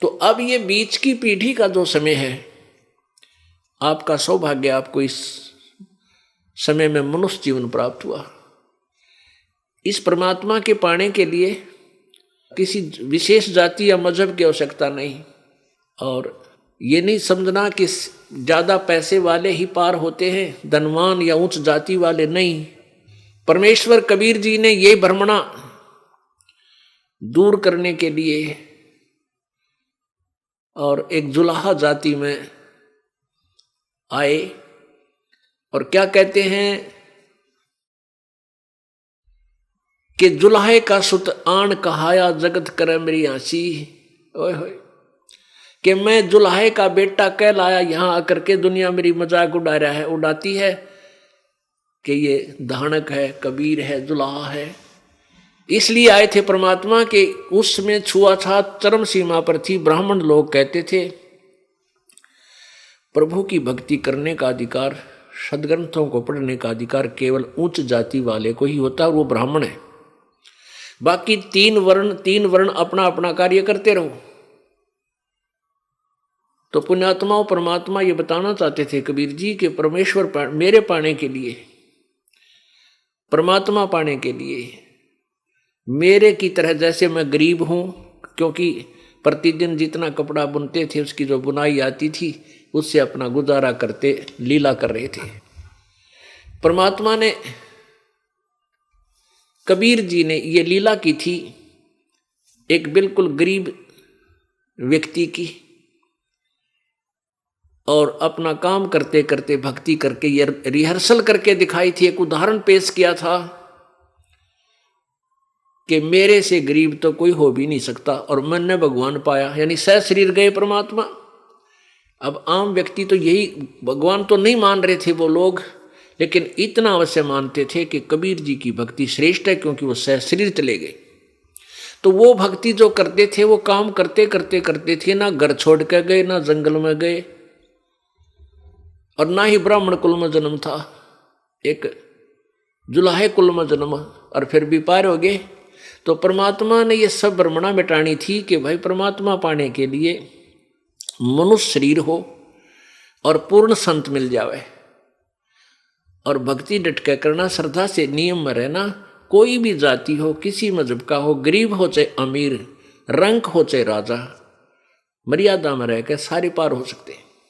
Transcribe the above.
तो अब ये बीच की पीढ़ी का जो समय है, आपका सौभाग्य, आपको इस समय में मनुष्य जीवन प्राप्त हुआ। इस परमात्मा के पाने के लिए किसी विशेष जाति या मजहब की आवश्यकता नहीं, और ये नहीं समझना कि ज़्यादा पैसे वाले ही पार होते हैं, धनवान या उच्च जाति वाले नहीं। परमेश्वर कबीर जी ने ये भ्रमणा दूर करने के लिए और एक जुलाहा जाति में आए, और क्या कहते हैं कि जुलाहे का सुत आन कहाया जगत करे मेरी हंसी। ओए होए, कि मैं जुलाहे का बेटा कहलाया, यहां आकर के दुनिया मेरी मजाक उड़ाती है कि ये धानक है, कबीर है, जुलाहा है। इसलिए आए थे परमात्मा के। उसमें छुआछात चरम सीमा पर थी। ब्राह्मण लोग कहते थे प्रभु की भक्ति करने का अधिकार, सदग्रंथों को पढ़ने का अधिकार केवल उच्च जाति वाले को ही होता है, और वो ब्राह्मण है। बाकी तीन वर्ण अपना अपना कार्य करते रहो। तो पुण्यात्माओं, परमात्मा ये बताना चाहते थे कबीर जी के परमेश्वर मेरे पाने के लिए, परमात्मा पाने के लिए मेरे की तरह, जैसे मैं गरीब हूं, क्योंकि प्रतिदिन जितना कपड़ा बुनते थे उसकी जो बुनाई आती थी उससे अपना गुजारा करते लीला कर रहे थे। परमात्मा ने, कबीर जी ने ये लीला की थी एक बिल्कुल गरीब व्यक्ति की, और अपना काम करते करते भक्ति करके ये रिहर्सल करके दिखाई थी। एक उदाहरण पेश किया था कि मेरे से गरीब तो कोई हो भी नहीं सकता, और मैंने भगवान पाया, यानी सह शरीर गए परमात्मा। अब आम व्यक्ति तो यही, भगवान तो नहीं मान रहे थे वो लोग, लेकिन इतना अवश्य मानते थे कि कबीर जी की भक्ति श्रेष्ठ है, क्योंकि वो सह शरीर चले गए। तो वो भक्ति जो करते थे, वो काम करते करते करते थे, ना घर छोड़ कर गए, ना जंगल में गए, और ना ही ब्राह्मण कुल में जन्म था, एक जुलाहे कुल में जन्म, और फिर भी पार हो गए। तो परमात्मा ने ये सब भ्रमणा मिटानी थी कि भाई परमात्मा पाने के लिए मनुष्य शरीर हो और पूर्ण संत मिल जावे, और भक्ति डटके करना, श्रद्धा से नियम में रहना। कोई भी जाति हो, किसी मजहब का हो, गरीब हो चाहे अमीर, रंक हो चाहे राजा, मर्यादा में रहकर सारे पार हो सकते हैं।